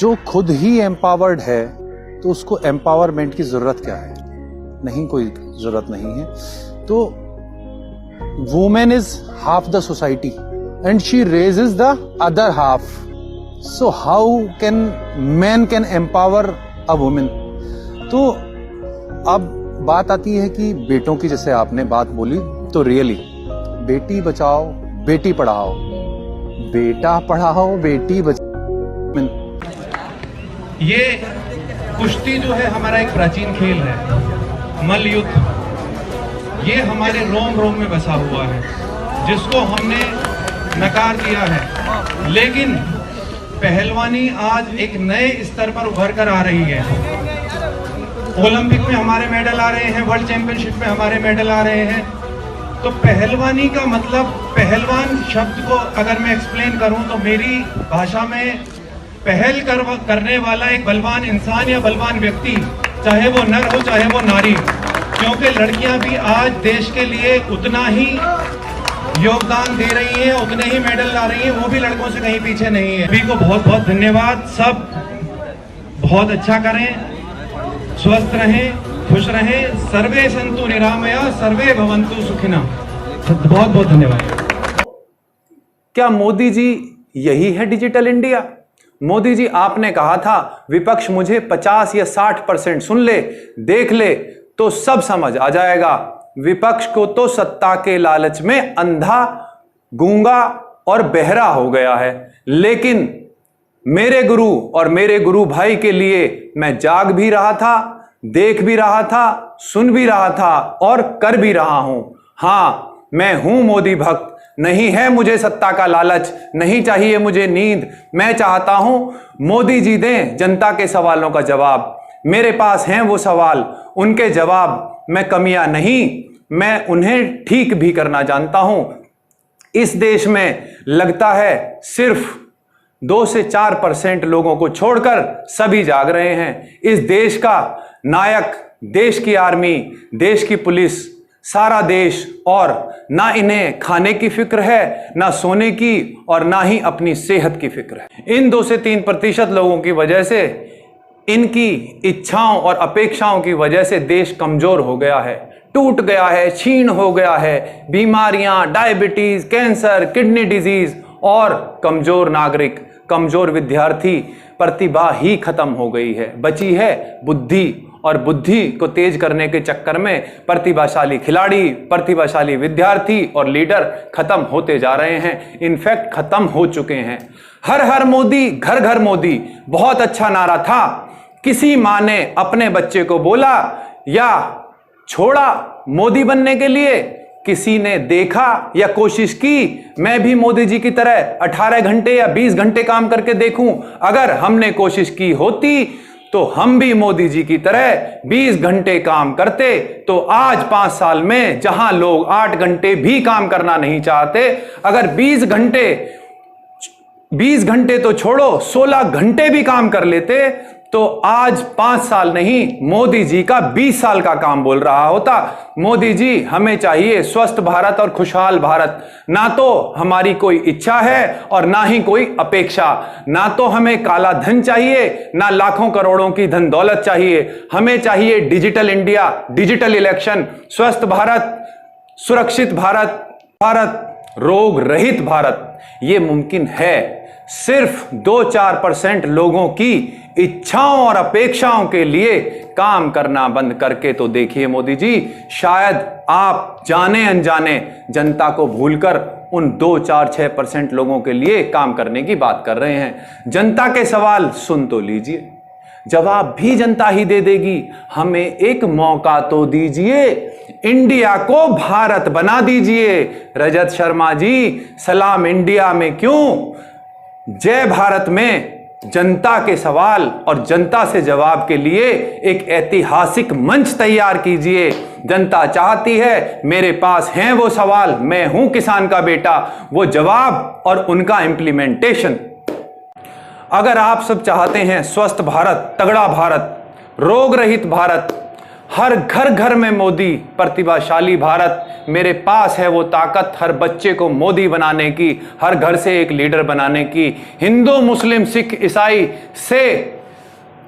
जो खुद ही एम्पावर्ड है तो उसको एम्पावरमेंट की जरूरत क्या है? नहीं, कोई जरूरत नहीं है। तो women is half the society and she raises the other half. So how can man can empower a women? तो अब बात आती है कि बेटों की, जैसे आपने बात बोली, तो रियली बेटी बचाओ बेटी पढ़ाओ, बेटा पढ़ाओ बेटी बचाओ। ये कुश्ती जो है हमारा एक प्राचीन खेल है, मल्ल युद्ध। ये हमारे रोम रोम में बसा हुआ है, जिसको हमने नकार दिया है। लेकिन पहलवानी आज एक नए स्तर पर उभर कर आ रही है। ओलंपिक में हमारे मेडल आ रहे हैं, वर्ल्ड चैंपियनशिप में हमारे मेडल आ रहे हैं। तो पहलवानी का मतलब, पहलवान शब्द को अगर मैं एक्सप्लेन करूं तो मेरी भाषा में पहल करने वाला एक बलवान इंसान या बलवान व्यक्ति, चाहे वो नर हो चाहे वो नारी, क्योंकि लड़कियां भी आज देश के लिए उतना ही योगदान दे रही हैं, उतने ही मेडल ला रही हैं, वो भी लड़कों से कहीं पीछे नहीं है। सभी को बहुत बहुत धन्यवाद। सब बहुत अच्छा करें, स्वस्थ रहें, खुश रहें। सर्वे संतु निरामया सर्वे भवन्तु सुखिनः। बहुत बहुत धन्यवाद। क्या मोदी जी यही है डिजिटल इंडिया? मोदी जी, आपने कहा था विपक्ष मुझे 50 या 60% सुन ले, देख ले तो सब समझ आ जाएगा। विपक्ष को तो सत्ता के लालच में अंधा, गूंगा और बहरा हो गया है। लेकिन मेरे गुरु और मेरे गुरु भाई के लिए मैं जाग भी रहा था, देख भी रहा था, सुन भी रहा था और कर भी रहा हूं। हां, मैं हूं मोदी भक्त। नहीं है मुझे सत्ता का लालच, नहीं चाहिए मुझे नींद। मैं चाहता हूं मोदी जी दें जनता के सवालों का जवाब। मेरे पास हैं वो सवाल, उनके जवाब में कमियां नहीं, मैं उन्हें ठीक भी करना जानता हूं। इस देश में लगता है सिर्फ 2 से 4% लोगों को छोड़कर सभी जाग रहे हैं। इस देश का नायक, देश की आर्मी, देश की पुलिस, सारा देश, और ना इन्हें खाने की फिक्र है, ना सोने की, और ना ही अपनी सेहत की फिक्र है। इन 2 से 3% लोगों की वजह से, इनकी इच्छाओं और अपेक्षाओं की वजह से देश कमजोर हो गया है, टूट गया है, छीन हो गया है। बीमारियां, डायबिटीज, कैंसर, किडनी डिजीज और कमजोर नागरिक, कमजोर विद्यार्थी, प्रतिभा ही खत्म हो गई है। बची है बुद्धि, और बुद्धि को तेज करने के चक्कर में प्रतिभाशाली खिलाड़ी, प्रतिभाशाली विद्यार्थी और लीडर खत्म होते जा रहे हैं। इनफैक्ट खत्म हो चुके हैं। हर हर मोदी, घर घर मोदी बहुत अच्छा नारा था। किसी मां ने अपने बच्चे को बोला या छोड़ा मोदी बनने के लिए? किसी ने देखा या कोशिश की मैं भी मोदी जी की तरह 18 घंटे या 20 घंटे काम करके देखूं? अगर हमने कोशिश की होती तो हम भी मोदी जी की तरह 20 घंटे काम करते, तो आज 5 साल में जहां लोग 8 घंटे भी काम करना नहीं चाहते, अगर 20 घंटे तो छोड़ो 16 घंटे भी काम कर लेते, तो आज 5 साल नहीं, मोदी जी का 20 साल का काम बोल रहा होता। मोदी जी, हमें चाहिए स्वस्थ भारत और खुशहाल भारत। ना तो हमारी कोई इच्छा है और ना ही कोई अपेक्षा। ना तो हमें काला धन चाहिए, ना लाखों करोड़ों की धन दौलत चाहिए। हमें चाहिए डिजिटल इंडिया, डिजिटल इलेक्शन, स्वस्थ भारत, सुरक्षित भारत, भारत रोग रहित भारत। ये मुमकिन है सिर्फ 2-4% लोगों की इच्छाओं और अपेक्षाओं के लिए काम करना बंद करके। तो देखिए मोदी जी, शायद आप जाने अनजाने जनता को भूलकर उन 2-4-6% लोगों के लिए काम करने की बात कर रहे हैं। जनता के सवाल सुन तो लीजिए, जवाब भी जनता ही दे देगी। हमें एक मौका तो दीजिए, इंडिया को भारत बना दीजिए। रजत शर्मा जी, सलाम इंडिया में क्यों, जय भारत में जनता के सवाल और जनता से जवाब के लिए एक ऐतिहासिक मंच तैयार कीजिए। जनता चाहती है, मेरे पास हैं वो सवाल, मैं हूं किसान का बेटा, वो जवाब और उनका इंप्लीमेंटेशन। अगर आप सब चाहते हैं स्वस्थ भारत, तगड़ा भारत, रोग रहित भारत, हर घर घर में मोदी, प्रतिभाशाली भारत, मेरे पास है वो ताकत हर बच्चे को मोदी बनाने की, हर घर से एक लीडर बनाने की, हिंदू मुस्लिम सिख ईसाई से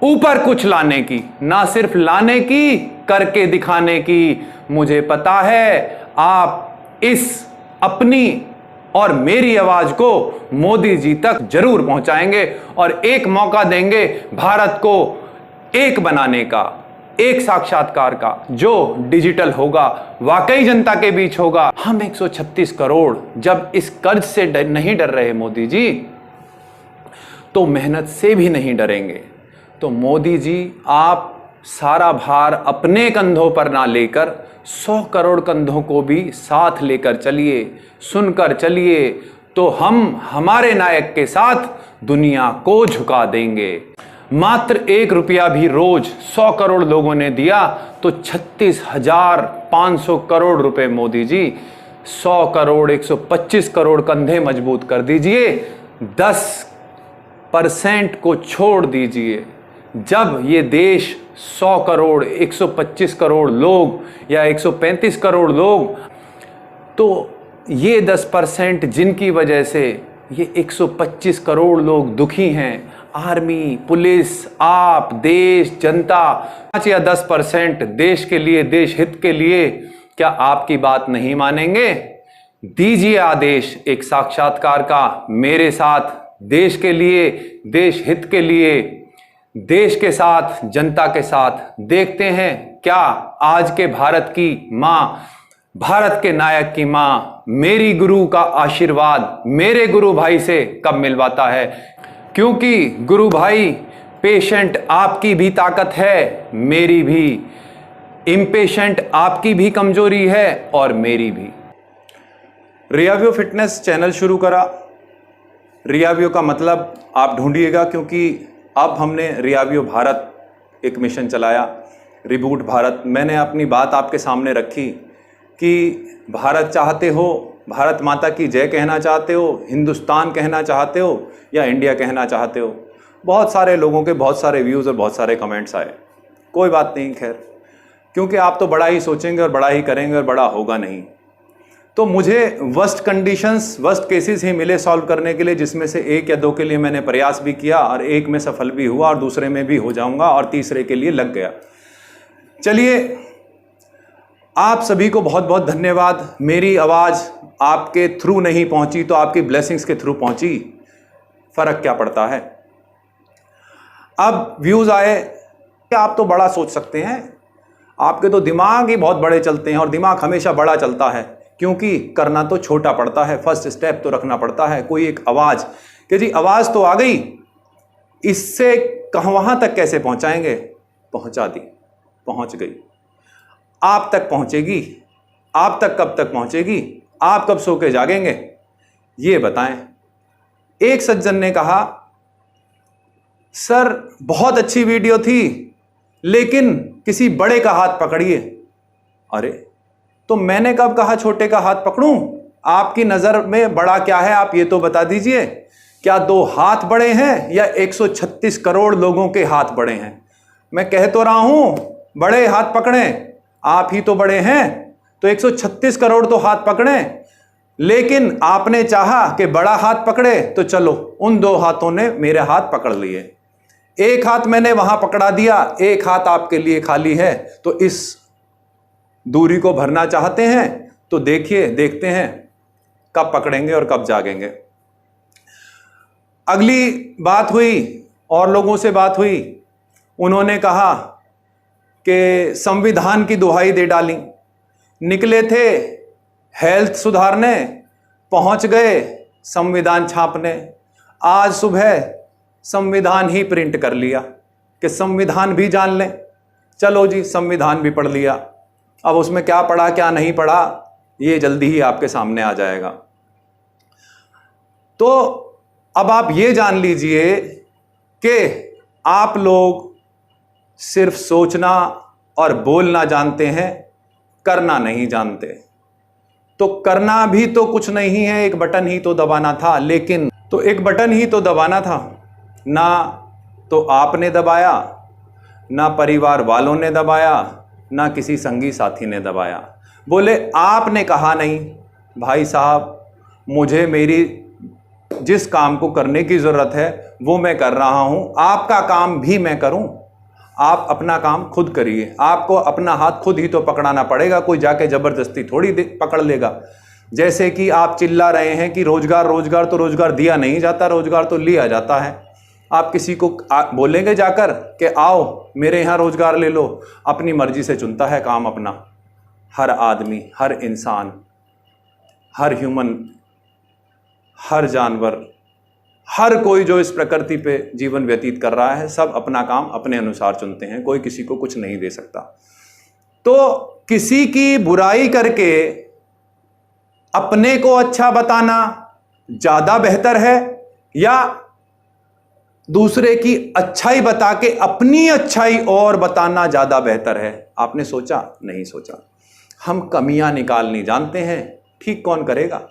ऊपर कुछ लाने की, ना सिर्फ लाने की, करके दिखाने की। मुझे पता है आप इस अपनी और मेरी आवाज को मोदी जी तक जरूर पहुंचाएंगे और एक मौका देंगे भारत को एक बनाने का, एक साक्षात्कार का, जो डिजिटल होगा, वाकई जनता के बीच होगा। हम 136 करोड़ जब इस कर्ज से नहीं डर रहे मोदी जी, तो मेहनत से भी नहीं डरेंगे। तो मोदी जी, आप सारा भार अपने कंधों पर ना लेकर 100 करोड़ कंधों को भी साथ लेकर चलिए, सुनकर चलिए, तो हम हमारे नायक के साथ दुनिया को झुका देंगे। मात्र 1 रुपया भी रोज 100 करोड़ लोगों ने दिया तो 36,500 करोड़ रुपए मोदी जी, 100 करोड़ 125 करोड़ कंधे मजबूत कर दीजिए, 10% को छोड़ दीजिए। जब ये देश 100 करोड़ 125 करोड़ लोग या 135 करोड़ लोग, तो ये 10% जिनकी वजह से ये 125 करोड़ लोग दुखी हैं, आर्मी, पुलिस, आप, देश, जनता, 5 या 10% देश के लिए, देश हित के लिए, क्या आपकी बात नहीं मानेंगे? दीजिए आदेश एक साक्षात्कार का मेरे साथ, देश के लिए, देश हित के लिए, देश के साथ, जनता के साथ। देखते हैं क्या आज के भारत की मां, भारत के नायक की मां, मेरी गुरु का आशीर्वाद मेरे गुरु भाई से कब मिलवाता है। क्योंकि गुरु भाई, पेशेंट आपकी भी ताकत है, मेरी भी, इम्पेशेंट आपकी भी कमजोरी है और मेरी भी। रियाव्यो फिटनेस चैनल शुरू करा। रियाव्यो का मतलब आप ढूंढिएगा, क्योंकि अब हमने रियाव्यो भारत एक मिशन चलाया, रिबूट भारत। मैंने अपनी बात आपके सामने रखी कि भारत चाहते हो, भारत माता की जय कहना चाहते हो, हिंदुस्तान कहना चाहते हो या इंडिया कहना चाहते हो। बहुत सारे लोगों के बहुत सारे व्यूज़ और बहुत सारे कमेंट्स आए। कोई बात नहीं, खैर, क्योंकि आप तो बड़ा ही सोचेंगे और बड़ा ही करेंगे और बड़ा होगा नहीं। तो मुझे वर्स्ट कंडीशंस, वर्स्ट केसेस ही मिले सॉल्व करने के लिए, जिसमें से 1 या 2 के लिए मैंने प्रयास भी किया और 1 में सफल भी हुआ और दूसरे में भी हो जाऊंगा और तीसरे के लिए लग गया। चलिए, आप सभी को बहुत बहुत धन्यवाद। मेरी आवाज़ आपके थ्रू नहीं पहुंची तो आपकी ब्लेसिंग्स के थ्रू पहुंची, फर्क क्या पड़ता है। अब व्यूज़ आए कि आप तो बड़ा सोच सकते हैं, आपके तो दिमाग ही बहुत बड़े चलते हैं और दिमाग हमेशा बड़ा चलता है, क्योंकि करना तो छोटा पड़ता है, फर्स्ट स्टेप तो रखना पड़ता है। कोई एक आवाज़ कि जी आवाज़ तो आ गई, इससे वहाँ तक कैसे पहुँचाएंगे, पहुँचा दी, पहुँच गई, आप तक पहुँचेगी। आप तक कब तक पहुँचेगी, आप कब सो के जागेंगे, ये बताएं। एक सज्जन ने कहा, सर बहुत अच्छी वीडियो थी लेकिन किसी बड़े का हाथ पकड़िए। अरे, तो मैंने कब कहा छोटे का हाथ पकड़ूं? आपकी नज़र में बड़ा क्या है, आप ये तो बता दीजिए। क्या 2 हाथ बड़े हैं या 136 करोड़ लोगों के हाथ बड़े हैं? मैं कह तो रहा हूं बड़े हाथ पकड़ें, आप ही तो बड़े हैं, तो 136 करोड़ तो हाथ पकड़ें। लेकिन आपने चाहा कि बड़ा हाथ पकड़े, तो चलो उन 2 हाथों ने मेरे हाथ पकड़ लिए। एक हाथ मैंने वहां पकड़ा दिया, एक हाथ आपके लिए खाली है। तो इस दूरी को भरना चाहते हैं तो देखिए, देखते हैं कब पकड़ेंगे और कब जागेंगे। अगली बात हुई, और लोगों से बात हुई, उन्होंने कहा कि संविधान की दुहाई दे डाली। निकले थे हेल्थ सुधारने, पहुंच गए संविधान छापने। आज सुबह संविधान ही प्रिंट कर लिया कि संविधान भी जान लें। चलो जी, संविधान भी पढ़ लिया। अब उसमें क्या पढ़ा क्या नहीं पढ़ा, ये जल्दी ही आपके सामने आ जाएगा। तो अब आप ये जान लीजिए कि आप लोग सिर्फ सोचना और बोलना जानते हैं, करना नहीं जानते। तो करना भी तो कुछ नहीं है, एक बटन ही तो दबाना था। लेकिन तो एक बटन ही तो दबाना था, ना तो आपने दबाया, ना परिवार वालों ने दबाया, ना किसी संगी साथी ने दबाया। बोले आपने कहा नहीं भाई साहब, मुझे मेरी जिस काम को करने की ज़रूरत है वो मैं कर रहा हूँ, आपका काम भी मैं करूँ। आप अपना काम खुद करिए, आपको अपना हाथ खुद ही तो पकड़ाना पड़ेगा, कोई जाके ज़बरदस्ती थोड़ी पकड़ लेगा। जैसे कि आप चिल्ला रहे हैं कि रोज़गार रोज़गार, तो रोज़गार दिया नहीं जाता, रोज़गार तो लिया जाता है। आप किसी को बोलेंगे जाकर कि आओ मेरे यहाँ रोज़गार ले लो, अपनी मर्जी से चुनता है काम अपना। हर आदमी, हर इंसान, हर ह्यूमन, हर जानवर, हर कोई जो इस प्रकृति पे जीवन व्यतीत कर रहा है, सब अपना काम अपने अनुसार चुनते हैं, कोई किसी को कुछ नहीं दे सकता। तो किसी की बुराई करके अपने को अच्छा बताना ज़्यादा बेहतर है या दूसरे की अच्छाई बता के अपनी अच्छाई और बताना ज़्यादा बेहतर है? आपने सोचा? नहीं सोचा। हम कमियां निकालनी जानते हैं, ठीक कौन करेगा?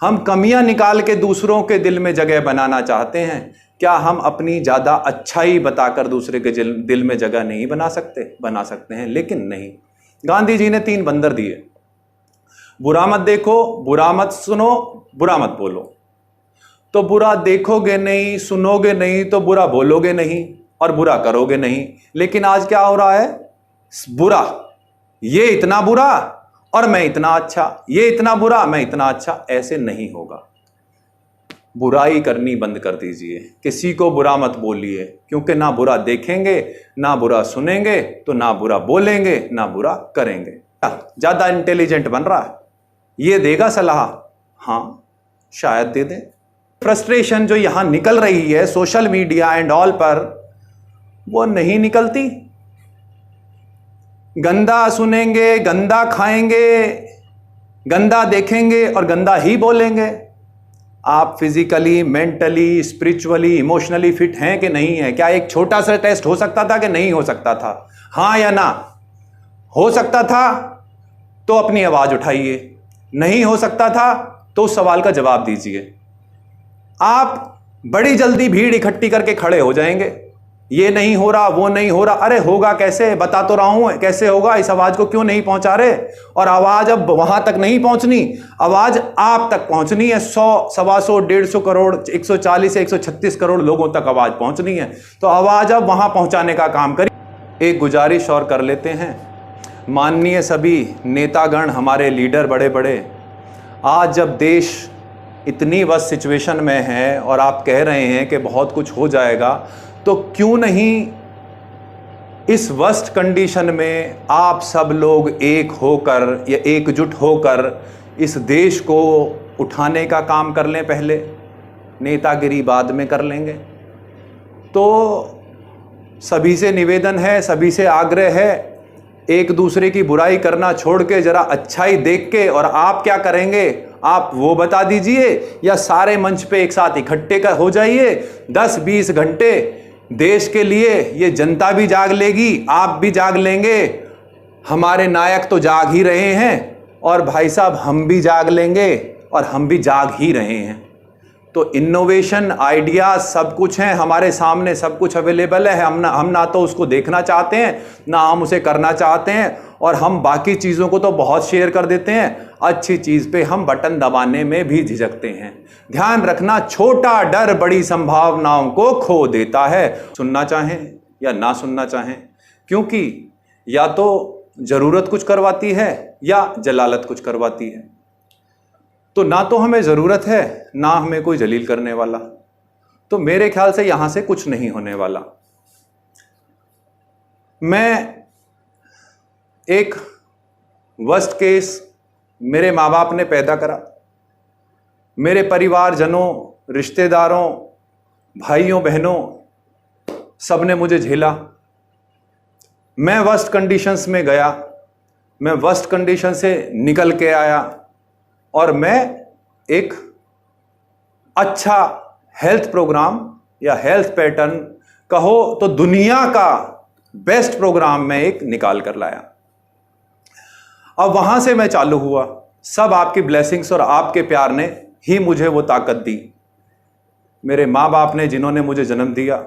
हम कमियां निकाल के दूसरों के दिल में जगह बनाना चाहते हैं। क्या हम अपनी ज़्यादा अच्छाई बताकर दूसरे के दिल में जगह नहीं बना सकते? बना सकते हैं, लेकिन नहीं। गांधी जी ने 3 बंदर दिए, बुरा मत देखो, बुरा मत सुनो, बुरा मत बोलो। तो बुरा देखोगे नहीं, सुनोगे नहीं, तो बुरा बोलोगे नहीं और बुरा करोगे नहीं। लेकिन आज क्या हो रहा है? बुरा, ये इतना बुरा और मैं इतना अच्छा, ये इतना बुरा मैं इतना अच्छा। ऐसे नहीं होगा। बुराई करनी बंद कर दीजिए, किसी को बुरा मत बोलिए, क्योंकि ना बुरा देखेंगे, ना बुरा सुनेंगे, तो ना बुरा बोलेंगे, ना बुरा करेंगे। ज्यादा इंटेलिजेंट बन रहा है, ये देगा सलाह? हाँ, शायद दे दे। फ्रस्ट्रेशन जो यहां निकल रही है सोशल मीडिया एंड ऑल पर, वो नहीं निकलती। गंदा सुनेंगे, गंदा खाएंगे, गंदा देखेंगे और गंदा ही बोलेंगे। आप physically, mentally, spiritually, emotionally fit हैं कि नहीं है? क्या एक छोटा सा टेस्ट हो सकता था कि नहीं हो सकता था? हाँ या ना? हो सकता था तो अपनी आवाज उठाइए, नहीं हो सकता था तो उस सवाल का जवाब दीजिए। आप बड़ी जल्दी भीड़ इकट्ठी करके खड़े हो जाएंगे, ये नहीं हो रहा, वो नहीं हो रहा। अरे होगा कैसे? बता तो रहा हूं कैसे होगा। इस आवाज को क्यों नहीं पहुंचा रहे? और आवाज अब वहां तक नहीं पहुंचनी, आवाज आप तक पहुंचनी है। 100, 125, 150 करोड़, 140 से 136 करोड़ लोगों तक आवाज पहुंचनी है। तो आवाज अब वहां पहुंचाने का काम करिए। एक गुजारिश और कर लेते हैं, माननीय सभी नेतागण, हमारे लीडर बड़े बड़े, आज जब देश इतनी वर्स्ट सिचुएशन में है और आप कह रहे हैं कि बहुत कुछ हो जाएगा, तो क्यों नहीं इस वर्स्ट कंडीशन में आप सब लोग एक होकर या एकजुट होकर इस देश को उठाने का काम कर लें? पहले नेतागिरी बाद में कर लेंगे। तो सभी से निवेदन है, सभी से आग्रह है, एक दूसरे की बुराई करना छोड़ के जरा अच्छाई देख के, और आप क्या करेंगे आप वो बता दीजिए, या सारे मंच पे एक साथ इकट्ठे हो जाइए। 10-20 घंटे देश के लिए ये जनता भी जाग लेगी, आप भी जाग लेंगे, हमारे नायक तो जाग ही रहे हैं, और भाई साहब हम भी जाग लेंगे, और हम भी जाग ही रहे हैं। तो इनोवेशन, आइडिया सब कुछ हैं हमारे सामने, सब कुछ अवेलेबल है। हम ना तो उसको देखना चाहते हैं, ना हम उसे करना चाहते हैं, और हम बाकी चीज़ों को तो बहुत शेयर कर देते हैं, अच्छी चीज़ पे हम बटन दबाने में भी झिझकते हैं। ध्यान रखना, छोटा डर बड़ी संभावनाओं को खो देता है। सुनना चाहें या ना सुनना चाहें, क्योंकि या तो ज़रूरत कुछ करवाती है या जलालत कुछ करवाती है। तो ना तो हमें ज़रूरत है, ना हमें कोई जलील करने वाला। तो मेरे ख्याल से यहां से कुछ नहीं होने वाला। मैं एक वर्स्ट केस मेरे माँ बाप ने पैदा करा, मेरे परिवारजनों, रिश्तेदारों, भाइयों बहनों, सब ने मुझे झेला। मैं वर्स्ट कंडीशंस में गया, मैं वर्स्ट कंडीशन से निकल के आया, और मैं एक अच्छा हेल्थ प्रोग्राम या हेल्थ पैटर्न कहो तो दुनिया का बेस्ट प्रोग्राम मैं एक निकाल कर लाया। अब वहां से मैं चालू हुआ। सब आपकी ब्लेसिंग्स और आपके प्यार ने ही मुझे वो ताकत दी। मेरे माँ बाप ने जिन्होंने मुझे जन्म दिया,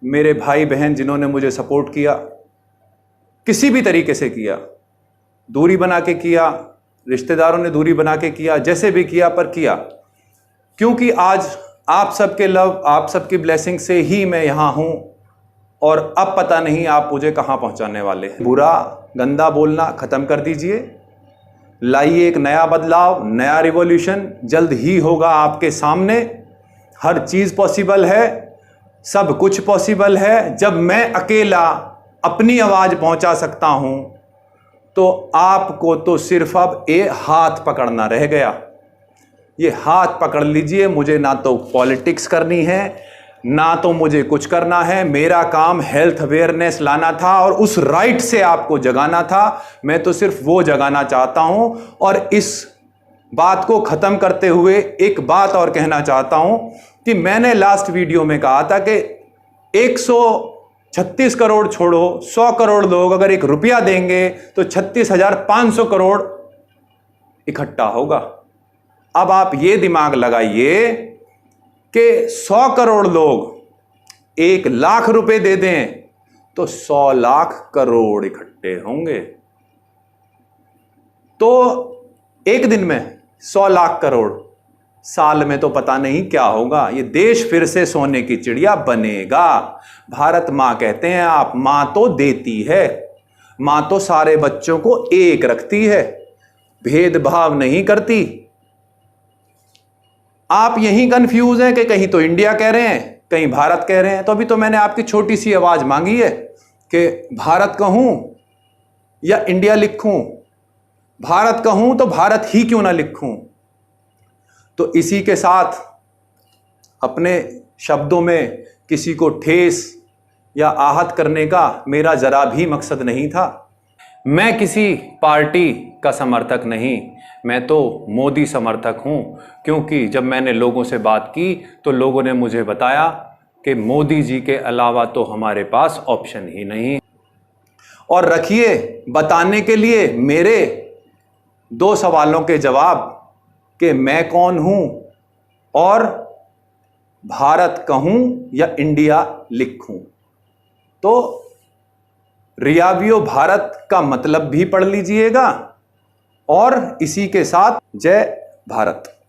मेरे भाई बहन जिन्होंने मुझे सपोर्ट किया, किसी भी तरीके से किया, दूरी बना के किया, रिश्तेदारों ने दूरी बना के किया, जैसे भी किया पर किया, क्योंकि आज आप सबके लव, आप सबकी ब्लेसिंग से ही मैं यहां हूं और अब पता नहीं आप मुझे कहां पहुंचाने वाले हैं। बुरा गंदा बोलना खत्म कर दीजिए, लाइए एक नया बदलाव, नया रिवॉल्यूशन जल्द ही होगा आपके सामने। हर चीज पॉसिबल है, सब कुछ पॉसिबल है। जब मैं अकेला अपनी आवाज पहुंचा सकता हूं तो आपको तो सिर्फ अब ये हाथ पकड़ना रह गया। ये हाथ पकड़ लीजिए। मुझे ना तो पॉलिटिक्स करनी है, ना तो मुझे कुछ करना है। मेरा काम हेल्थ अवेयरनेस लाना था और उस राइट से आपको जगाना था। मैं तो सिर्फ वो जगाना चाहता हूं। और इस बात को खत्म करते हुए एक बात और कहना चाहता हूं कि मैंने लास्ट वीडियो में कहा था कि 136 करोड़ छोड़ो, 100 करोड़ लोग अगर ₹1 देंगे तो 36,500 करोड़ इकट्ठा होगा। अब आप ये दिमाग लगाइए कि 100 करोड़ लोग 1 लाख रुपए दे दें तो 100 लाख करोड़ इकट्ठे होंगे। तो एक दिन में 100 लाख करोड़, साल में तो पता नहीं क्या होगा। ये देश फिर से सोने की चिड़िया बनेगा। भारत मां कहते हैं आप, मां तो देती है, मां तो सारे बच्चों को एक रखती है, भेदभाव नहीं करती। आप यहीं कंफ्यूज हैं कि कहीं तो इंडिया कह रहे हैं, कहीं भारत कह रहे हैं। तो अभी तो मैंने आपकी छोटी सी आवाज मांगी है कि भारत कहूं या इंडिया लिखूं। भारत कहूं तो भारत ही क्यों ना लिखूं। तो इसी के साथ अपने शब्दों में किसी को ठेस या आहत करने का मेरा जरा भी मकसद नहीं था। मैं किसी पार्टी का समर्थक नहीं, मैं तो मोदी समर्थक हूं। क्योंकि जब मैंने लोगों से बात की तो लोगों ने मुझे बताया कि मोदी जी के अलावा तो हमारे पास ऑप्शन ही नहीं। और रखिए बताने के लिए मेरे 2 सवालों के जवाब कि मैं कौन हूं और भारत कहूं या इंडिया लिखूं। तो रियावियो भारत का मतलब भी पढ़ लीजिएगा। और इसी के साथ जय भारत।